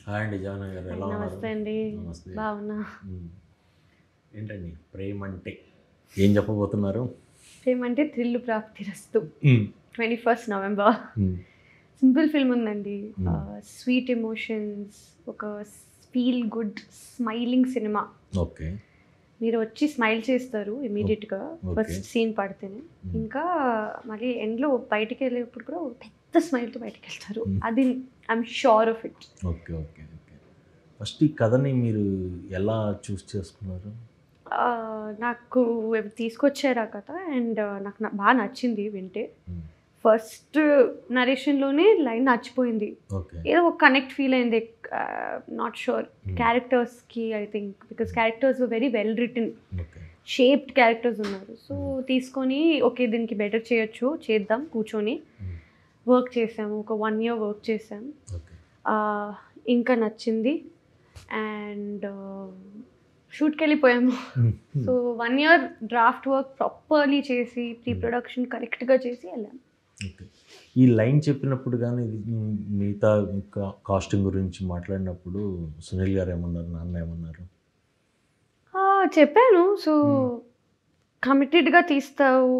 Hi అండి John గారు, ఎలా ఉన్నారు? నమస్తే అండి. నమస్తే. బాగున్నా. ఏంటండి ప్రేమ అంటే ఏం చెప్పబోతున్నారు? ప్రేమ అంటే థ్రిల్ ప్రాప్తిరస్తు 21 నవంబర్. సింపుల్ ఫిల్మ్ ఉందండి. స్వీట్ ఎమోషన్స్, ఒక feel good smiling cinema. Okay. మీరు వచ్చి స్మైల్ చేస్తారు ఇమీడియట్గా ఫస్ట్ సీన్ పడితేనే. ఇంకా మళ్ళీ ఎండ్లో బయటికి వెళ్ళేటప్పుడు కూడా పెద్ద స్మైల్తో బయటికి వెళ్తారు. అది I'm sure of it. Okay okay okay. First ఈ కథని మీరు ఎలా చూస్ చేసుకున్నారు? నాకు తీసుకొచ్చారు ఆ కథ అండ్ నాకు బాగా నచ్చింది వింటే. ఫస్ట్ నరేషన్లోనే లైన్ నచ్చిపోయింది. ఏదో ఒక కనెక్ట్ ఫీల్ అయింది. నాట్ షూర్ క్యారెక్టర్స్కి, I think because characters very well written, shaped characters ఉన్నారు. సో తీసుకొని ఓకే దీనికి బెటర్ చేయొచ్చు, చేద్దాం కూర్చొని వర్క్ చేసాము. ఒక 1 year వర్క్ చేసాం. ఇంకా నచ్చింది అండ్ షూట్కి వెళ్ళిపోయాము. So 1 year draft work properly చేసి ప్రీ ప్రొడక్షన్ కరెక్ట్గా చేసి వెళ్ళాము. ఓకే. ఈ లైన్ చెప్పినప్పుడు కానీ మిగతా కాస్టింగ్ గురించి మాట్లాడినప్పుడు సునీల్ గారు ఏమన్నారు, నాన్న ఏమన్నారు? చెప్పాను. సో కమిటెడ్గా తీస్తావు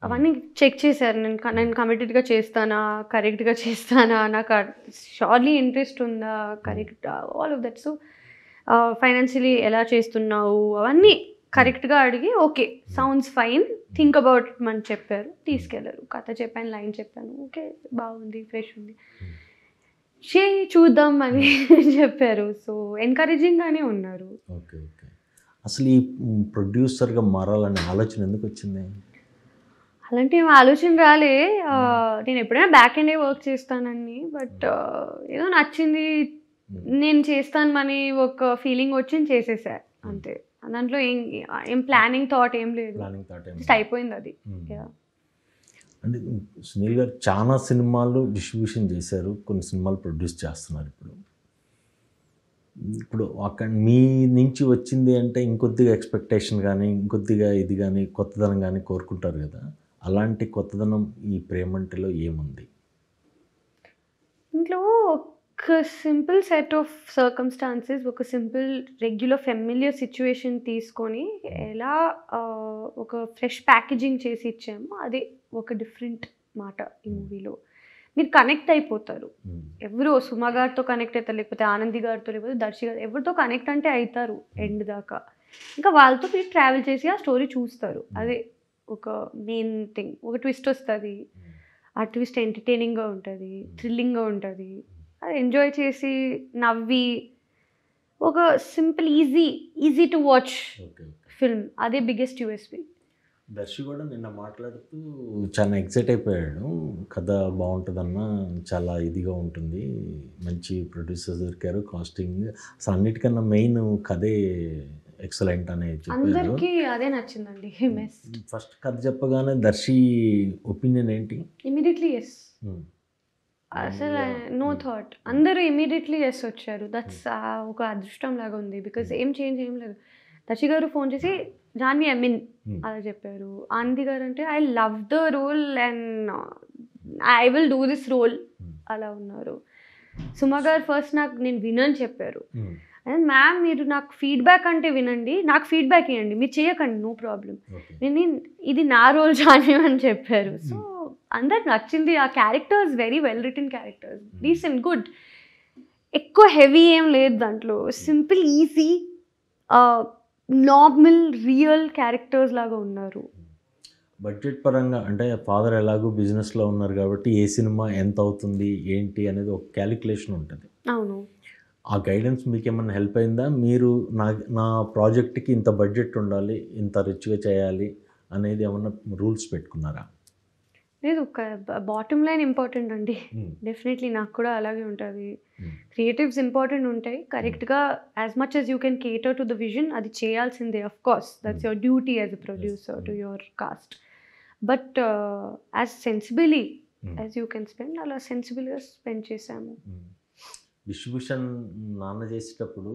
అవన్నీ చెక్ చేశారు. నేను కమిటెడ్గా చేస్తానా, కరెక్ట్గా చేస్తానా, నాకు షోర్లీ ఇంట్రెస్ట్ ఉందా, correct all of that. So financially ఎలా చేస్తున్నావు అవన్నీ కరెక్ట్గా అడిగి okay sounds fine, think about అని చెప్పారు. తీసుకెళ్ళారు. కథ చెప్పాను, లైన్ చెప్పాను, ఓకే బాగుంది, ఫ్రెష్ ఉంది, చూద్దాం అని చెప్పారు. సో ఎంకరేజింగ్గానే ఉన్నారు. Okay okay. అసలు ఈ ప్రొడ్యూసర్గా మారాలనే ఆలోచన ఎందుకు వచ్చింది? అలాంటి ఏం ఆలోచన రాలే. నేను ఎప్పుడైనా బ్యాక్ ఎండే వర్క్ చేస్తానని, బట్ ఏదో నచ్చింది, నేను చేస్తాను అని ఒక ఫీలింగ్ వచ్చి చేసేసా అంతే. దాంట్లో ఏం ప్లానింగ్ థాట్ ఏం లేదు, జస్ట్ అయిపోయింది అది. అంటే సునీల్ గారు చాలా సినిమాలు డిస్ట్రిబ్యూషన్ చేశారు, కొన్ని సినిమాలు ప్రొడ్యూస్ చేస్తున్నారు. ఇప్పుడు అక్కడ మీ నుంచి వచ్చింది అంటే ఇంకొద్దిగా ఎక్స్పెక్టేషన్ కానీ, ఇంకొద్దిగా ఇది కానీ, కొత్తదనం కానీ కోరుకుంటారు కదా. అలాంటి కొత్తదనం ఈ ప్రేమంటలో ఏముంది? ఇంట్లో ఒక సింపుల్ సెట్ ఆఫ్ సర్కమ్స్టాన్సెస్, ఒక సింపుల్ రెగ్యులర్ ఫెమిలియర్ సిచ్యువేషన్ తీసుకొని ఎలా ఒక ఫ్రెష్ ప్యాకేజింగ్ చేసి ఇచ్చామో అది ఒక డిఫరెంట్ మాట ఈ మూవీలో. మీరు కనెక్ట్ అయిపోతారు. ఎవరు సుమా గారితో కనెక్ట్ అవుతారు, లేకపోతే ఆనంది గారితో, లేకపోతే దర్శి గారు, ఎవరితో కనెక్ట్ అంటే అవుతారు ఎండ్ దాకా. ఇంకా వాళ్ళతో మీరు ట్రావెల్ చేసి ఆ స్టోరీ చూస్తారు. అదే ఒక మెయిన్ థింగ్. ఒక ట్విస్ట్ వస్తుంది, ఆ ట్విస్ట్ ఎంటర్టైనింగ్గా ఉంటుంది, థ్రిల్లింగ్గా ఉంటుంది. అది ఎంజాయ్ చేసి నవ్వి ఒక simple easy to watch film. అదే బిగ్గెస్ట్ యూఎస్పీ. దర్శి కూడా నిన్న మాట్లాడుతూ చాలా ఎక్సైట్ అయిపోయాడు. కథ బాగుంటుందన్న, చాలా ఇదిగా ఉంటుంది, మంచి ప్రొడ్యూసర్స్ దొరికారు, కాస్టింగ్ అసలు అన్నిటికన్నా మెయిన్ కథే ఎక్సలెంట్ అని చెప్పారు. అందరికీ అదే నచ్చిందండి. ఫస్ట్ కథ చెప్పగానే దర్శి ఒపీనియన్ ఏంటి? Immediately yes. అసలు నో థాట్, అందరూ ఇమీడియట్లీ ఎస్ వచ్చారు. దట్స్ ఒక అదృష్టం లాగా ఉంది. బికాజ్ ఏం చేంజ్ ఏం లేదు. దర్శి గారు ఫోన్ చేసి జాన్వి ఐ మీన్ అలా చెప్పారు. ఆనంది గారు అంటే I love the role and I will do this role అలా ఉన్నారు. సుమా గారు ఫస్ట్ నేను వినని చెప్పారు. అండ్ మ్యామ్ మీరు నాకు ఫీడ్బ్యాక్ అంటే వినండి, నాకు ఫీడ్బ్యాక్ ఇవ్వండి, మీరు చేయకండి, నో ప్రాబ్లం, ఇది నా రోల్ జాన్వి అని చెప్పారు. సో అందరికి నచ్చింది. ఆ characters very well written characters, decent good, ఎక్కువ హెవీ ఏం లేదు దాంట్లో. Simple easy normal real characters లాగా ఉన్నారు. బడ్జెట్ పరంగా అంటే ఫాదర్ ఎలాగో బిజినెస్లో ఉన్నారు కాబట్టి ఏ సినిమా ఎంత అవుతుంది ఏంటి అనేది ఒక క్యాలిక్యులేషన్ ఉంటుంది. అవును. ఆ గైడెన్స్ మీకు ఏమన్నా హెల్ప్ అయిందా? మీరు నా ప్రాజెక్ట్కి ఇంత బడ్జెట్ ఉండాలి, ఇంత రిచ్గా చేయాలి అనేది ఏమన్నా రూల్స్ పెట్టుకున్నారా? లేదు, ఒక బాటమ్ లైన్ ఇంపార్టెంట్ అండి. డెఫినెట్లీ నాకు కూడా అలాగే ఉంటుంది. క్రియేటివ్స్ ఇంపార్టెంట్ ఉంటాయి. కరెక్ట్గా as much as you can cater to the vision అది చేయాల్సిందే. Of course that's your duty as a producer to your cast. But as sensibly as you can spend, అలా సెన్సిబుల్గా స్పెండ్ చేశాము. డిస్ట్రిబ్యూషన్ నాన్న చేసేటప్పుడు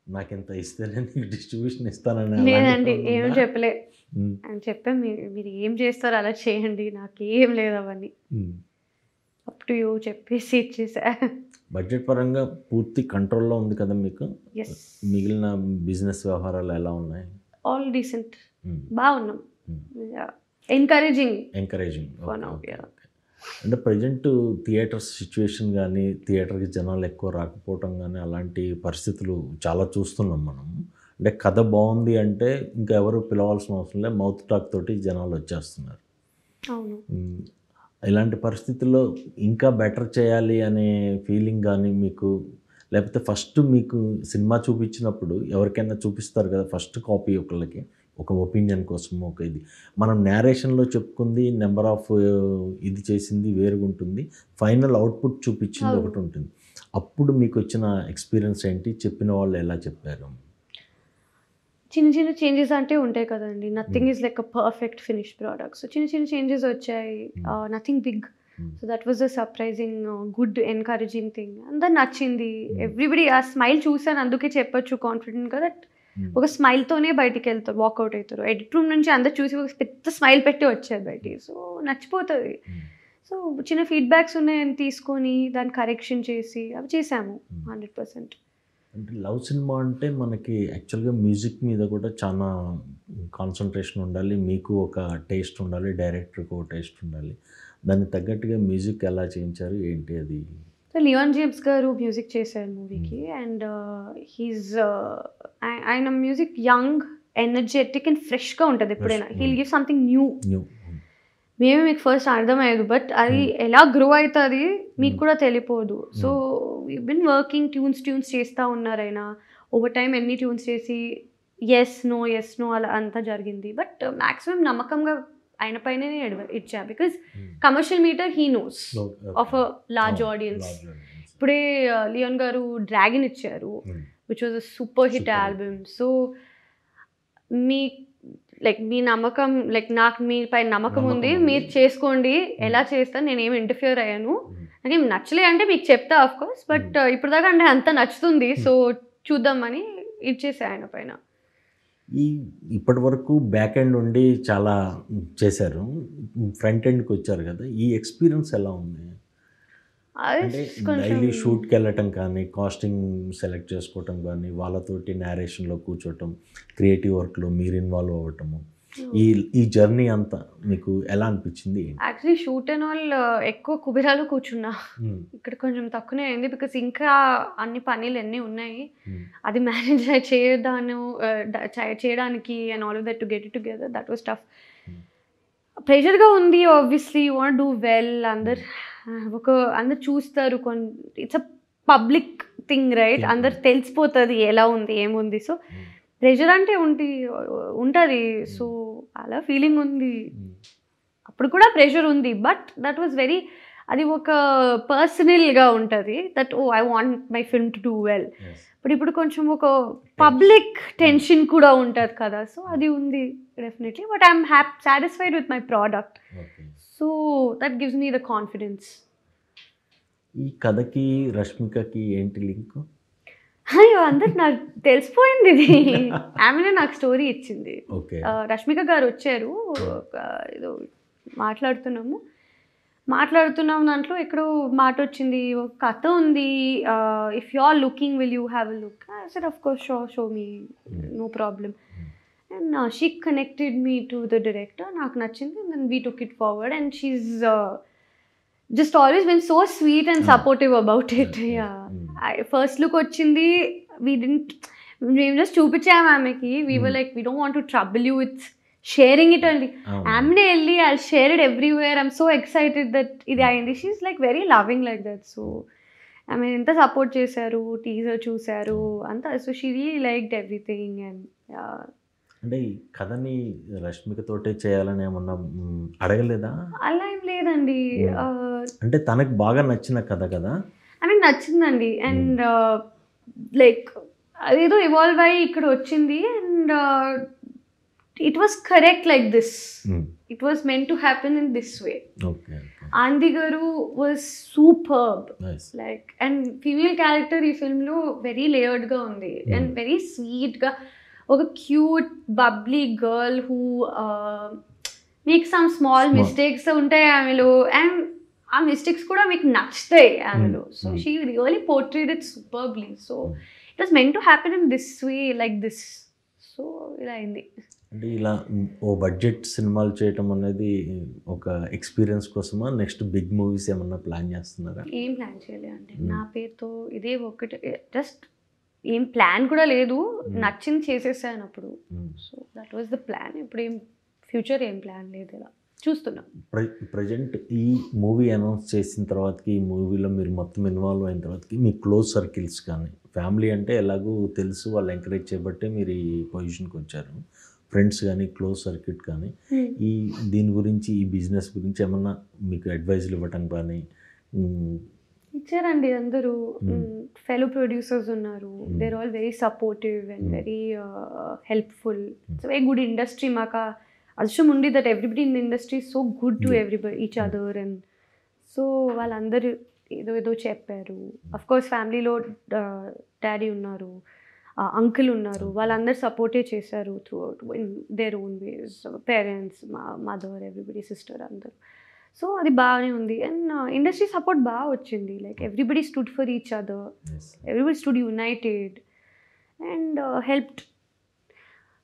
నాకు ఎంత ఇస్తేనే నీకు డిస్ట్రిబ్యూషన్ ఇస్తానని లేదండి, ఏం చెప్పలే అని చెప్పాను. మీరు ఏం చేస్తారో అలా చేయండి, నాకేం లేదు అవన్నీ, అప్ టు యూ చెప్పేసి ఇచ్చేసా. బడ్జెట్ పరంగా పూర్తి కంట్రోల్లో ఉంది కదా మీకు? ఎస్, మిగిలిన బిజినెస్ వ్యవహారాలు ఎలా ఉన్నాయి? ఆల్ డీసెంట్, బాగున్నాం. ఎంకరేజింగ్. అంటే ప్రజెంట్ థియేటర్స్ సిచ్యువేషన్ కానీ, థియేటర్కి జనాలు ఎక్కువ రాకపోవటం కానీ, అలాంటి పరిస్థితులు చాలా చూస్తున్నాం మనం. అంటే కథ బాగుంది అంటే ఇంకా ఎవరు పిలవాల్సిన అవసరం లేదు, మౌత్ టాక్ తోటి జనాలు వచ్చేస్తున్నారు. అవును. ఇలాంటి పరిస్థితుల్లో ఇంకా బెటర్ చేయాలి అనే ఫీలింగ్ కానీ మీకు, లేకపోతే ఫస్ట్ మీకు సినిమా చూపించినప్పుడు ఎవరికైనా చూపిస్తారు కదా ఫస్ట్ కాపీ ఒకళ్ళకి, ఒక ఒపీనియన్ కోసం, ఒక ఇది మనం నేరేషన్లో చెప్పుకుంది నెంబర్ ఆఫ్ ఇది చేసింది వేరుగా ఉంటుంది, ఫైనల్ అవుట్పుట్ చూపించింది ఒకటి ఉంటుంది. అప్పుడు మీకు వచ్చిన ఎక్స్పీరియన్స్ ఏంటి? చెప్పిన వాళ్ళు ఎలా చెప్పారు? చిన్న చిన్న చేంజెస్ అంటే ఉంటాయి కదండి. Nothing is like a perfect finish product. So చిన్న చిన్న చేంజెస్ వచ్చాయి, nothing big. So that was a surprising good encouraging thing. అందరు నచ్చింది. ఎవ్రీబడి ఆ స్మైల్ చూసాను, అందుకే చెప్పొచ్చు కాన్ఫిడెంట్గా దట్ ఒక స్మైల్తోనే బయటికి వెళ్తారు, వాకౌట్ అవుతారు. ఎడిట్ రూమ్ నుంచి అందరు చూసి ఒక పెద్ద స్మైల్ పెట్టి వచ్చారు బయటికి. సో నచ్చిపోతుంది. సో చిన్న ఫీడ్బ్యాక్స్ ఉన్నాయని తీసుకొని దాన్ని కరెక్షన్ చేసి అవి చేసాము 100%. అంటే లవ్ సినిమా అంటే మనకి యాక్చువల్గా మ్యూజిక్ మీద కూడా చాలా కాన్సన్ట్రేషన్ ఉండాలి, మీకు ఒక టేస్ట్ ఉండాలి, డైరెక్టర్కి ఒక టేస్ట్ ఉండాలి. దానికి తగ్గట్టుగా మ్యూజిక్ ఎలా చేయించారు ఏంటి అది? సో లియోన్ జేమ్స్ గారు మ్యూజిక్ చేశారు మూవీకి. అండ్ ఆయన మ్యూజిక్ యంగ్, ఎనర్జెటిక్ అండ్ ఫ్రెష్గా ఉంటుంది ఎప్పుడైనా. Heal give something new. మేమే మీకు ఫస్ట్ అర్థమయ్యేది, బట్ అది ఎలా గ్రో అవుతుంది మీకు కూడా తెలియపోదు. So we been working, tunes చేస్తూ ఉన్నారు ఆయన. ఓవర్ టైం ఎన్ని ట్యూన్స్ చేసి ఎస్ నో అలా అంతా జరిగింది. బట్ మ్యాక్సిమం నమ్మకంగా ఆయన పైనే ఇచ్చా, because commercial meter he knows of a large audience. ఇప్పుడే లియోన్ గారు డ్రాగన్ ఇచ్చారు, which was a super hit album. So మీ నమ్మకం, నాకు మీ పైన నమ్మకం ఉంది, మీరు చేసుకోండి, ఎలా చేస్తాను, నేనేం ఇంటర్ఫియర్ అయ్యాను, నాకేం నచ్చలే అంటే మీకు చెప్తా ఆఫ్ కోర్స్, బట్ ఇప్పుడు దాకా అంటే అంతా నచ్చుతుంది, సో చూద్దామని ఇచ్చేసా ఆయన పైన. ఇప్పటి వరకు బ్యాక్ ఎండ్ ఉండి చాలా చేశారు, ఫ్రంట్ ఎండ్కి వచ్చారు కదా, ఈ ఎక్స్పీరియన్స్ ఎలా ఉంది? డైలీ షూట్కి వెళ్ళటం కానీ, కాస్టింగ్ సెలెక్ట్ చేసుకోవటం కానీ, వాళ్ళతోటి నేరేషన్లో కూర్చోవటం, క్రియేటివ్ వర్క్లో మీరు ఇన్వాల్వ్ అవ్వటము, ఈ జర్నీ అంతా మీకు ఎలా అనిపించింది? యాక్చువల్లీ షూట్ అండ్ ఆల్ ఎక్కువ కుబేరాలో కూర్చున్నా, ఇక్కడ కొంచెం తక్కువనే అయింది, బికాస్ ఇంకా అన్ని పనులు ఎన్ని ఉన్నాయి, అది మేనేజ్ చేయడానికి and all of that to get it together, that was tough. ప్రెషర్గా ఉంది obviously, you want do well, అందరు చూస్తారు, it's a public thing right, అందరు తెలిసిపోతుంది ఎలా ఉంది ఏముంది. సో ప్రెషర్ అంటే ఉంటుంది, సో అలా ఫీలింగ్ ఉంది. అప్పుడు కూడా ప్రెషర్ ఉంది, బట్ దట్ వాజ్ వెరీ, అది ఒక పర్సనల్గా ఉంటుంది, that I want my film to do well. But ఇప్పుడు కొంచెం ఒక పబ్లిక్ టెన్షన్ కూడా ఉంటుంది కదా, సో అది ఉంది definitely, but I'm satisfied with my product, so that gives me the confidence. ఈ కథకి రష్మికకి ఏంటి లింక్? అయ్యో అందరు నాకు తెలిసిపోయింది, ఇది ఆమెనే నాకు స్టోరీ ఇచ్చింది. రష్మిక గారు వచ్చారు, ఏదో మాట్లాడుతున్నాం దాంట్లో ఎక్కడో మాట వచ్చింది, ఒక కథ ఉంది, if you are looking will you have a look. I said of course show me, no problem. And she connected me to the director, నాకు నచ్చింది, and then we took it forward, and she just always been so sweet and supportive about it. First look వచ్చింది, మేము just చూపించాము ఆమెకి, we were like, we don't want to trouble you with sharing it, and ఆమెనే వెళ్ళి I'll share it everywhere, I'm so excited that ఇది అయింది. She's like very loving like that, so ఆమె ఎంత సపోర్ట్ చేశారు, టీజర్ చూశారు అంతా, so she really liked everything. And అంటే ఈ కథని రష్మికతోటే చేయాలని ఏమన్నా అడగలేదా? అలా ఏం లేదండి, అంటే తనకు బాగా నచ్చిన కథ కదా, ఆమెకు నచ్చిందండి, అండ్ లైక్ అదేదో ఇవాల్వ్ అయ్యి ఇక్కడ వచ్చింది, and it was correct like this, it was meant to happen in this way. ఆంది గారు was superb, like, and female character ఈ ఫిల్మ్లో వెరీ లేయర్డ్గా ఉంది, అండ్ వెరీ స్వీట్గా, ఒక cute bubbly girl who make some small mistakes ఉంటాయి ఆమెలో, అండ్ ఆ మిస్టేక్స్ కూడా మీకు నచ్చుతాయి ఆమెలో. So she really portrayed it superbly. So it was meant to happen in this way like this. So ఇలా అయింది. అంటే ఇలా ఓ బడ్జెట్ సినిమాలు చేయటం అనేది ఒక ఎక్స్పీరియన్స్ కోసమా, నెక్స్ట్ బిగ్ మూవీస్ ఏమన్నా ప్లాన్ చేస్తున్నారా? ఏం ప్లాన్ చేయలేదు అంటే నా పేరుతో ఇదే ఒకటి, జస్ట్ ఏం ప్లాన్ కూడా లేదు, నచ్చింది చేసేసాను అప్పుడు. So that was the plan. ఇప్పుడు ఏం ఫ్యూచర్ ఏం ప్లాన్ లేదు, ఇలా చూస్తున్నాం. ప్రజెంట్ ఈ మూవీ అనౌన్స్ చేసిన తర్వాతకి, ఈ మూవీలో మీరు మొత్తం ఇన్వాల్వ్ అయిన తర్వాతకి మీ క్లోజ్ సర్కిల్స్ కానీ, ఫ్యామిలీ అంటే ఎలాగూ తెలుసు, వాళ్ళు ఎంకరేజ్ చేయబట్టే మీరు ఈ పొజిషన్కి వచ్చారు, ఫ్రెండ్స్ కానీ క్లోజ్ సర్కిట్ కానీ ఈ దీని గురించి, ఈ బిజినెస్ గురించి ఏమన్నా మీకు అడ్వైజ్లు ఇవ్వటం కానీ? ఇచ్చారండి అందరూ. ఫెలో ప్రొడ్యూసర్స్ ఉన్నారు, there all very supportive and very helpful. It's very good industry. మాకు అదృష్టం ఉంది that everybody in the industry so good to everybody, each other. And so వాళ్ళందరూ ఏదో ఏదో చెప్పారు. అఫ్కోర్స్ ఫ్యామిలీలో డాడీ ఉన్నారు, అంకుల్ ఉన్నారు, వాళ్ళందరూ సపోర్టే చేశారు through out in their own ways. Parents, మా మదర్, ఎవ్రీబడి, సిస్టర్ అందరూ. సో అది బాగానే ఉంది. అండ్ ఇండస్ట్రీ సపోర్ట్ బాగా వచ్చింది. Like everybody stood for each other, everybody stood United and helped.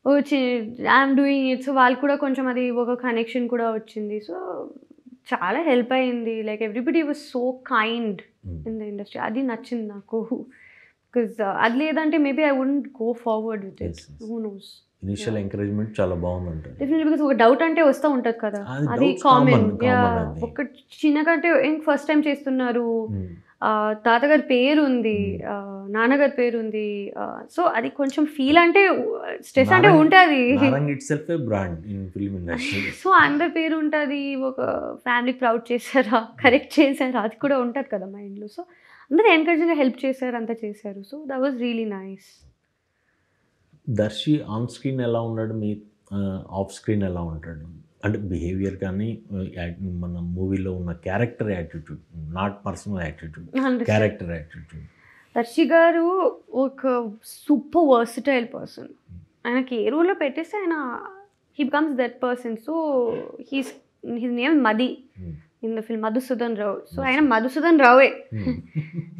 వచ్చి ఐఎమ్ డూయింగ్ ఇట్. సో వాళ్ళు కూడా కొంచెం అది ఒక కనెక్షన్ కూడా వచ్చింది. సో చాలా హెల్ప్ అయింది. Like everybody was so kind in the industry. అది నచ్చింది నాకు. బికాజ్ అది లేదంటే maybe I wouldn't go forward with it. Who knows. Initial encouragement చాలా బాగుందంట. డెఫినెట్లీ, బికాస్ ఒక డౌట్ అంటే వస్తూ ఉంటుంది కదా, అది కామన్. ఒక చిన్నకంటే ఫస్ట్ టైం చేస్తున్నారు, తాతగారి పేరు ఉంది, నాన్నగారి పేరు ఉంది. సో అది కొంచెం ఫీల్ అంటే స్ట్రెస్ అంటే ఉంటుంది. సో అందరి పేరు ఉంటుంది, ఒక ఫ్యామిలీ ప్రౌడ్ చేశారా, కరెక్ట్ చేశారా, అది కూడా ఉంటుంది కదా మైండ్లో. సో అందరూ ఎంకరేజింగ్గా హెల్ప్ చేశారు, అంతా చేశారు. So that was really nice. Darshi on screen ఎలా ఉన్నాడు, మీ ఆఫ్ స్క్రీన్ ఎలా ఉంటాడు? అంటే బిహేవియర్ కానీ, మన మూవీలో ఉన్న character attitude, not personal attitude, character attitude. Darshi garu ఒక సూపర్ వర్సిటైల్ పర్సన్. ఆయనకి ఏ రోల్లో పెట్టేస్తే ఆయన he becomes that person. So his name Madhi in the film, Madhusudan Rao. So ఆయన మధుసూదన్ రావే.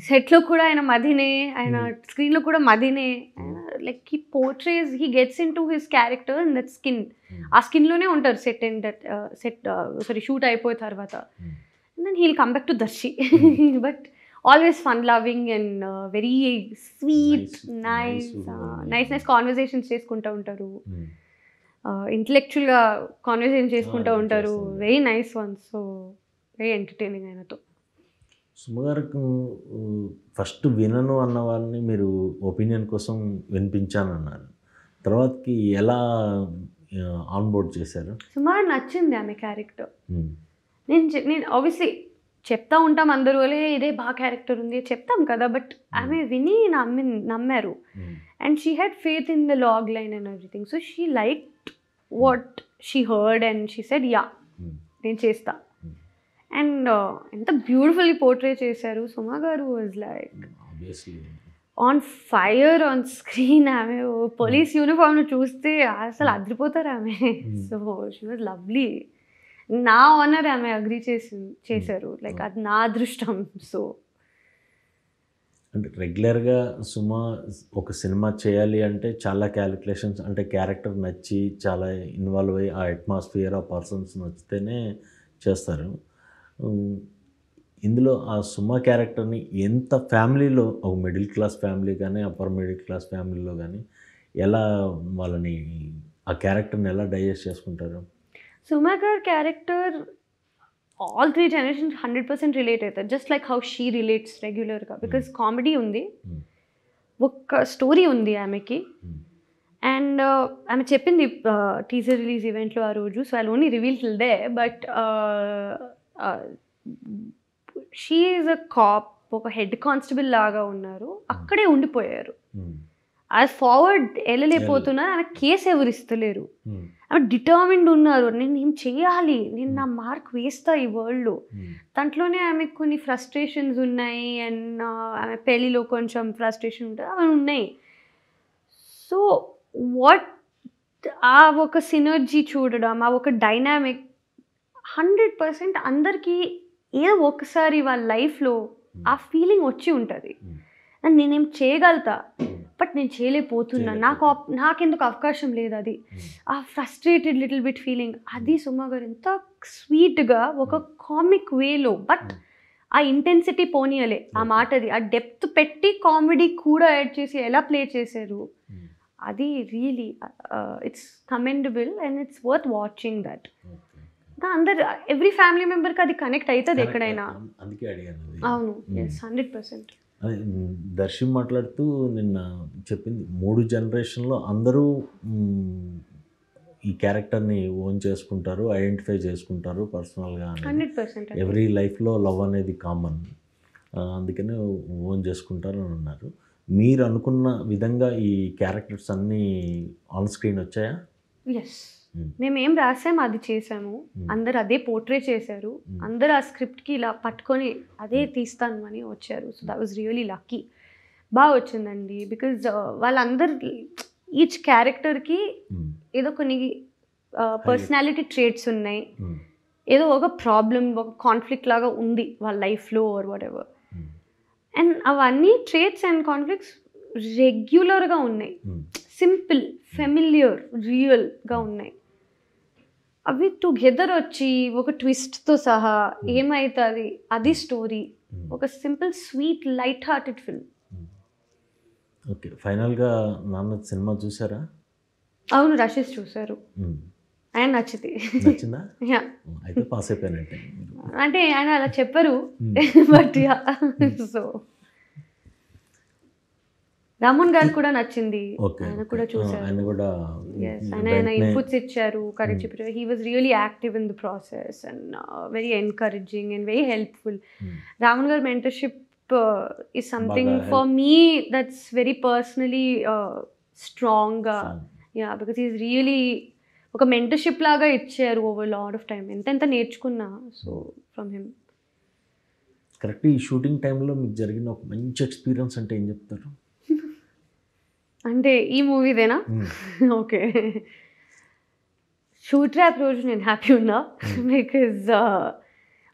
సెట్లో కూడా ఆయన మదినే, ఆయన స్క్రీన్లో కూడా మదినే. Like he portrays, he gets into his character in that skin. ఆ స్కిన్లోనే ఉంటారు షూట్ అయిపోయిన తర్వాత. And then he'll come back to Darshi. But always fun loving and very sweet, nice conversations చేసుకుంటూ ఉంటారు, ఇంటలెక్చువల్గా కాన్వర్జేషన్ చేసుకుంటూ ఉంటారు, very nice one. So very entertaining ఆయనతో. సుమ గారికి ఫస్ట్ వినను అన్న వాళ్ళని మీరు ఒపీనియన్ కోసం వినిపించానన్నారు, తర్వాతకి ఎలా ఆన్బోర్డ్ చేశారు? సుమారు నచ్చింది ఆమె క్యారెక్టర్. నేను ఆబ్వియస్లీ చెప్తా ఉంటాం అందరూ, ఇదే బాగా క్యారెక్టర్ ఉంది చెప్తాం కదా, బట్ ఆమె విని నమ్మారు. And she had faith in the log line and everything. So she liked what she heard and she said yeah నేను చేస్తా. అండ్ ఎంత బ్యూటిఫుల్లీ పోర్ట్రే చేశారు. Suma garu was like on fire on screen. ఆమె పోలీస్ యూనిఫామ్ను చూస్తే అసలు అదిరిపోతారు ఆమె. So she was lovely. నా ఆనర్ ఆమె అగ్రీ చేశారు. లైక్ అది నా అదృష్టం. సో అంటే రెగ్యులర్గా సుమ ఒక సినిమా చేయాలి అంటే చాలా క్యాలిక్యులేషన్స్, అంటే క్యారెక్టర్ నచ్చి చాలా ఇన్వాల్వ్ అయ్యి ఆ అట్మాస్ఫియర్, ఆ పర్సన్స్ నచ్చితేనే చేస్తారు. ఇందులో ఆ సుమ క్యారెక్టర్ని ఎంత ఫ్యామిలీలో, ఒక మిడిల్ క్లాస్ ఫ్యామిలీ కానీ, అప్పర్ మిడిల్ క్లాస్ ఫ్యామిలీలో కానీ ఎలా వాళ్ళని ఆ క్యారెక్టర్ని ఎలా డైజెస్ట్ చేసుకుంటారు? సుమ గారి క్యారెక్టర్ ఆల్ 3 generations 100% రిలేట్ అవుతారు. Just like how she relates రెగ్యులర్గా. బికాస్ కామెడీ ఉంది, ఒక స్టోరీ ఉంది ఆమెకి. అండ్ ఆమె చెప్పింది టీజర్ రిలీజ్ ఈవెంట్లో ఆ రోజు. So I only reveal till they, but she is a cap, ఒక హెడ్ కానిస్టేబుల్ లాగా ఉన్నారు, అక్కడే ఉండిపోయారు. అది ఫార్వర్డ్ వెళ్ళలేకపోతున్నారు. ఆమె కేసు ఎవరు ఇస్తలేరు. ఆమె డిటర్మిన్డ్ ఉన్నారు, నేను ఏం చేయాలి, నేను నా మార్క్ వేస్తా ఈ వరల్డ్లో. దాంట్లోనే ఆమెకు కొన్ని ఫ్రస్ట్రేషన్స్ ఉన్నాయి. అండ్ ఆమె పెళ్ళిలో కొంచెం ఫ్రస్ట్రేషన్ ఉంటుంది, అవి ఉన్నాయి. సో వాట్ ఆ ఒక సినర్జీ చూడడం, ఆ ఒక డైనామిక్ 100% అందరికీ ఏదో ఒకసారి వాళ్ళ లైఫ్లో ఆ ఫీలింగ్ వచ్చి ఉంటుంది, అండ్ నేనేం చేయగలుగుతా బట్ నేను చేయలేకపోతున్నా, నాకెందుకు అవకాశం లేదు, అది ఆ ఫ్రస్ట్రేటెడ్ లిటిల్ బిట్ ఫీలింగ్, అది సుమా గారు ఎంత స్వీట్గా ఒక కామిక్ వేలో, బట్ ఆ ఇంటెన్సిటీ పోనీయలే, ఆ మాటది ఆ డెప్త్ పెట్టి కామెడీ కూడా యాడ్ చేసి ఎలా ప్లే చేశారు, అది really it's commendable and it's worth watching that. అందరు ఎవ్రీ ఫ్యామిలీ మెంబర్కి అది కనెక్ట్ అవుతుంది ఎక్కడైనా. అందుకే అడిగాను. అవును, 100%. అదే దర్శి మాట్లాడుతూ నిన్న చెప్పింది 3 జనరేషన్లో అందరూ ఈ క్యారెక్టర్ని ఓన్ చేసుకుంటారు, ఐడెంటిఫై చేసుకుంటారు పర్సనల్గా. 100%. ఎవ్రీ లైఫ్లో లవ్ అనేది కామన్, అందుకనే ఓన్ చేసుకుంటారు అని అన్నారు. మీరు అనుకున్న విధంగా ఈ క్యారెక్టర్స్ అన్నీ ఆన్ స్క్రీన్ వచ్చాయా? ఎస్, మేము ఏం రాసాము అది చేసాము, అందరు అదే పోర్ట్రే చేశారు, అందరు ఆ స్క్రిప్ట్కి ఇలా పట్టుకొని అదే తీస్తాను అని వచ్చారు. So that was really lucky. బాగా వచ్చిందండి, బికాజ్ వాళ్ళందరు ఈచ్ క్యారెక్టర్కి ఏదో కొన్ని పర్సనాలిటీ ట్రేట్స్ ఉన్నాయి, ఏదో ఒక ప్రాబ్లం, ఒక కాన్ఫ్లిక్ట్ లాగా ఉంది వాళ్ళ లైఫ్లో ఆర్ వాట్ ఎవర్, అండ్ అవన్నీ ట్రేట్స్ అండ్ కాన్ఫ్లిక్ట్స్ రెగ్యులర్గా ఉన్నాయి, సింపుల్, ఫెమిలియర్, రియల్గా ఉన్నాయి. అవి టుగెదర్ వచ్చి ఒక ట్విస్ట్తో సహా ఏమవుతుంది అది స్టోరీ, ఒక simple sweet light hearted film. Okay, ఫైనల్గా నాన్న సినిమా చూసారా? అవును, రషెస్ చూశారు, ఆయన నచ్చిందా? అయితే పాస్ అయిపోయినట్టే. అంటే ఆయన అలా చెప్పరు, బట్ సో రామన్ గారు కూడా నచ్చింది, ఆయన కూడా చూసారు, ఆయన ఇన్పుట్స్ ఇచ్చారు, కరెక్ట్ చెప్పారు. He was really active in the process and very encouraging and very helpful. Raman garu mentorship is something for me that's very personally strong. Yeah, because he's really ఒక మెంటర్షిప్ లాగా ఇచ్చారు ఓవర్ లాట్ ఆఫ్ టైం, ఎంత నేర్చుకున్నా so from him. Correct. ఈ shooting టైంలో మీకు జరిగిన ఒక మంచి ఎక్స్పీరియన్స్ అంటే ఏం చెప్తారు? అంటే ఈ మూవీదేనా? ఓకే, షూట్ ర్యాప్ రోజు నేను హ్యాపీ ఉన్నా, బికాజ్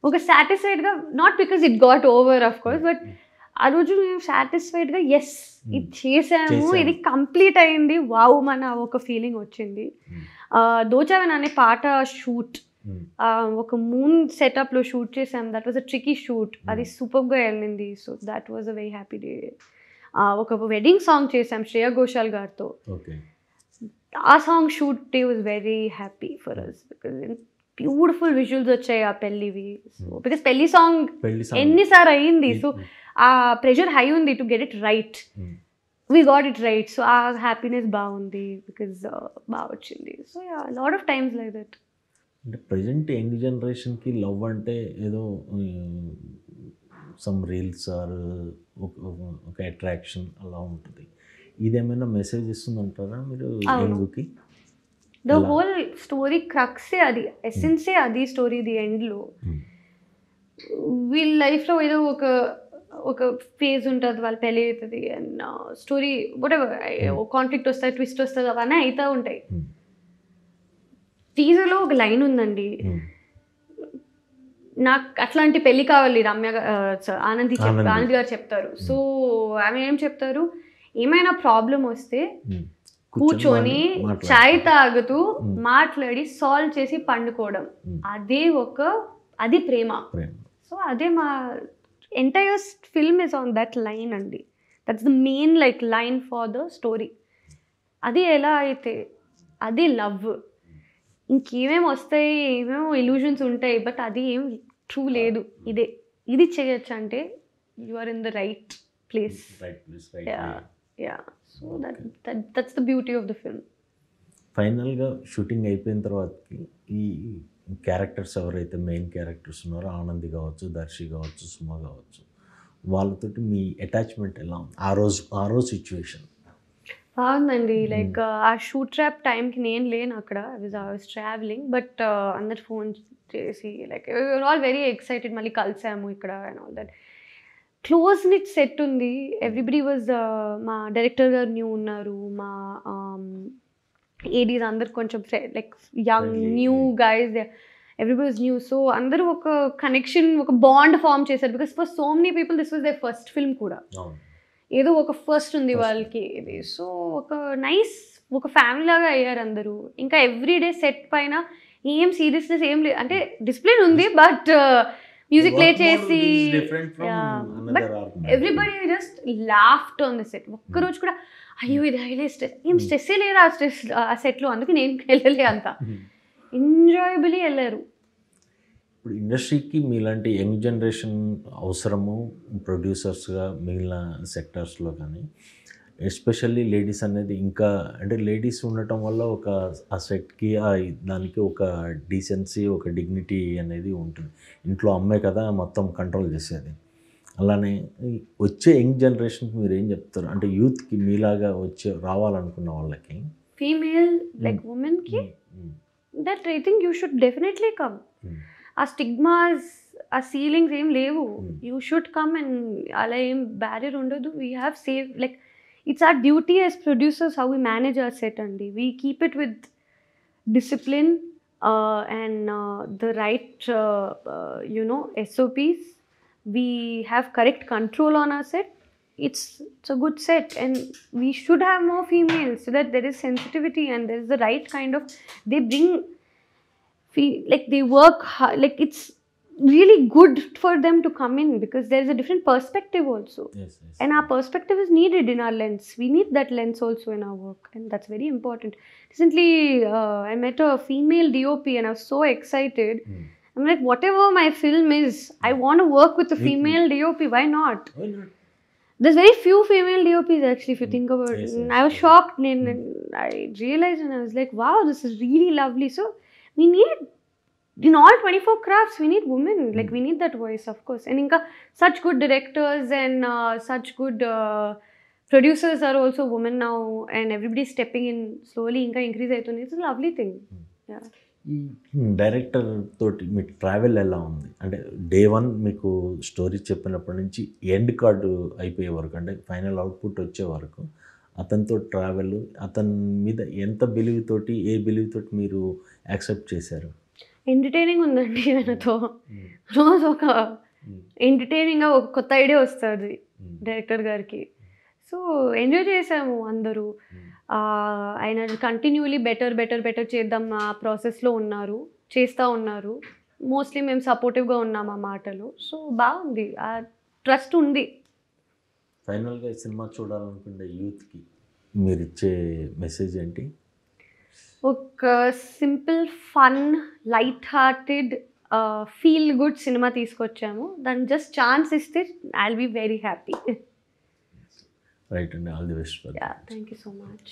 ఒక సాటిస్ఫైడ్గా, not because it got over of course, but ఆ రోజు నేను సాటిస్ఫైడ్గా ఎస్ ఇది చేసాము, ఇది కంప్లీట్ అయింది, వావ్ మన ఒక ఫీలింగ్ వచ్చింది. దోచావెన్ అనే పాట షూట్ ఒక మూన్ సెటప్లో షూట్ చేసాం, that was a tricky shoot, అది సూపర్గా వెళ్ళింది. So that was a very happy day. ఒక వెడ్డింగ్ సాంగ్ చేసాం శ్రేయా ఘోషాల్ గారితో, ఆ song shoot day was very happy for us, because beautiful visuals వచ్చాయి ఆ పెళ్ళివి. సో బికాస్ పెళ్లి సాంగ్ ఎన్నిసార్లు అయ్యింది, సో ఆ ప్రెషర్ హై ఉంది to get it right, we got it right. So ఆ హ్యాపీనెస్ బాగుంది, బికాజ్ బాగా వచ్చింది. So yeah, lot of times like that. అంటే ప్రజెంట్ యంగ్ జనరేషన్కి లవ్ అంటే ఏదో సమ్ రీల్స్ ఆర్ ఒక అట్రాక్షన్ అలా ఉంటుంది, ఇదేమైనా మెసేజ్ ఇస్తుందంటారా మీరు యంగ్కి? ద హోల్ స్టోరీ క్రక్సే అది, ఎసెన్సే అది స్టోరీ. ది ఎండ్లో వీళ్ళ లైఫ్లో ఏదో ఒక ఫేజ్ ఉంటుంది, వాళ్ళు పెళ్ళి అవుతుంది and story what ever, conflict వస్తుంది, ట్విస్ట్ వస్తుంది, అవన్నీ అవుతూ ఉంటాయి. టీజర్లో ఒక లైన్ ఉందండి, నాకు అట్లాంటి పెళ్ళి కావాలి, ఆనంద్ గారు చెప్తారు. సో ఆమె ఏం చెప్తారు, ఏమైనా ప్రాబ్లం వస్తే కూర్చొని చాయ్ తాగుతూ మాట్లాడి సాల్వ్ చేసి పండుకోవడం, అది ప్రేమ. సో అదే మా entire film is on that line అండి. That's the main line for the story. అది ఎలా అయితే అది లవ్. ఇంకేమేమి వస్తాయి, ఏమేమో ఇల్యూషన్స్ ఉంటాయి, బట్ అది ఏం ట్రూ లేదు. ఇది చేయొచ్చు అంటే you are in the right place. Yeah, so that's the beauty of the film. ఫైనల్గా షూటింగ్ అయిపోయిన తర్వాతకి ఈ క్యారెక్టర్స్ ఎవరైతే మెయిన్ క్యారెక్టర్స్ ఉన్నారో, ఆనంది కావచ్చు, దర్శి కావచ్చు, సుమ కావచ్చు, వాళ్ళతోటి మీ అటాచ్మెంట్ ఎలా ఉంది ఆ రోజు సిచ్యువేషన్? బాగుందండి. లైక్ ఆ షూట్ ట్రాప్ టైంకి నేను లేను అక్కడ, ఐ వాజ్ ట్రావెలింగ్, బట్ అందరు ఫోన్ చేసి లైక్ ఆల్ వెరీ ఎక్సైటెడ్, మళ్ళీ కలిసాము ఇక్కడ and all that. Close knit set ఉంది, ఎవ్రీబడి వాజ్, మా డైరెక్టర్ గారు న్యూ ఉన్నారు, మా ఏడీస్ అందరు కొంచెం like young new guys, everybody new. So అందరూ ఒక కనెక్షన్, ఒక బాండ్ ఫామ్ చేశారు. Because for so many people this was their first film కూడా. ఏదో ఒక ఫస్ట్ ఉంది వాళ్ళకి ఇది. సో ఒక నైస్ ఒక ఫ్యామిలీ లాగా అయ్యారు అందరూ. ఇంకా ఎవ్రీడే సెట్ పైన ఏం సీరియస్నెస్ ఏం లేదు, అంటే డిసిప్లిన్ ఉంది బట్ మ్యూజిక్ ప్లే చేసి but everybody just laughed on the set. ఒక్కరోజు కూడా అయ్యో ఇది హైలైట్ స్ట్రెస్, ఏం స్ట్రెస్సే లేదు ఆ సెట్లో, అందుకే నేను వెళ్ళలే అంత ఎంజాయబుల్లీ వెళ్ళారు. ఇప్పుడు ఇండస్ట్రీకి మీలాంటి యంగ్ జనరేషన్ అవసరము, ప్రొడ్యూసర్స్గా మిగిలిన సెక్టర్స్లో కానీ ఎస్పెషల్లీ లేడీస్ అనేది ఇంకా, అంటే లేడీస్ ఉండటం వల్ల ఒక ఆ సెట్కి దానికి ఒక డీసెన్సీ, ఒక డిగ్నిటీ అనేది ఉంటుంది. ఇంట్లో అమ్మాయి కదా మొత్తం కంట్రోల్ చేసేది. అలానే వచ్చే యంగ్ జనరేషన్కి మీరు ఏం చెప్తారు, అంటే యూత్కి మీలాగా రావాలనుకున్న వాళ్ళకి, ఫీమేల్ లైక్ ఉమెన్కి that I think you should definitely come. ఆ స్టిగ్మాస్, ఆ సీలింగ్స్ ఏం లేవు. యూ షుడ్ కమ్ అండ్ అలా ఏం బ్యారియర్ ఉండదు. We have save like it's our duty as producers how we manage our set andi. We keep it with discipline and the right SOPs. We have correct control on our set. It's a good set and we should have more females so that there is sensitivity and there is the right kind of, they bring like they work hard, like it's really good for them to come in because there is a different perspective also. Yes. And our perspective is needed in our lens. We need that lens also in our work and that's very important. Recently I met a female DOP and I was so excited. I'm like, whatever my film is, I want to work with a female DOP. Why not? There's very few female DOPs actually if you think about it. And I was shocked and I realized and I was like, wow, this is really lovely. So we need, in all 24 crafts we need women, like we need that voice of course. And inka such good directors and such good producers are also women now and everybody is stepping in slowly, inka increase aitundi. It's a lovely thing. Yeah. Director తోటి మీకు travel ఎలా ఉంది, అంటే day 1 మీకు story చెప్పినప్పటి నుంచి end card అయిపోయే వరకు, అంటే ఫైనల్ అవుట్పుట్ వచ్చే వరకు అతనితో ట్రావెల్, అతని మీద ఎంత బిలీవ్ తోటి, ఏ బిలీవ్ తోటి మీరు యాక్సెప్ట్ చేశారు? ఎంటర్టైనింగ్ ఉందండి ఆయనతో. రోజు ఒక ఎంటర్టైనింగ్గా ఒక కొత్త ఐడియా వస్తుంది డైరెక్టర్ గారికి. సో ఎంజాయ్ చేసాము అందరూ. ఆయన కంటిన్యూలీ బెటర్ చేద్దాం ఆ ప్రాసెస్లో ఉన్నారు, చేస్తూ ఉన్నారు. మోస్ట్లీ మేము సపోర్టివ్గా ఉన్నాం ఆ మాటలు. సో బాగుంది, ఆ ట్రస్ట్ ఉంది. ఫైనల్గా సినిమా చూడాలనుకునే యూత్కి మీరు ఇచ్చే మెసేజ్ ఏంటి? ఒక simple fun light hearted feel good cinema తీసుకొచ్చాము. దాన్ని జస్ట్ ఛాన్స్ ఇస్తే I will be very happy. Right అండి, all the best. Thank you so much.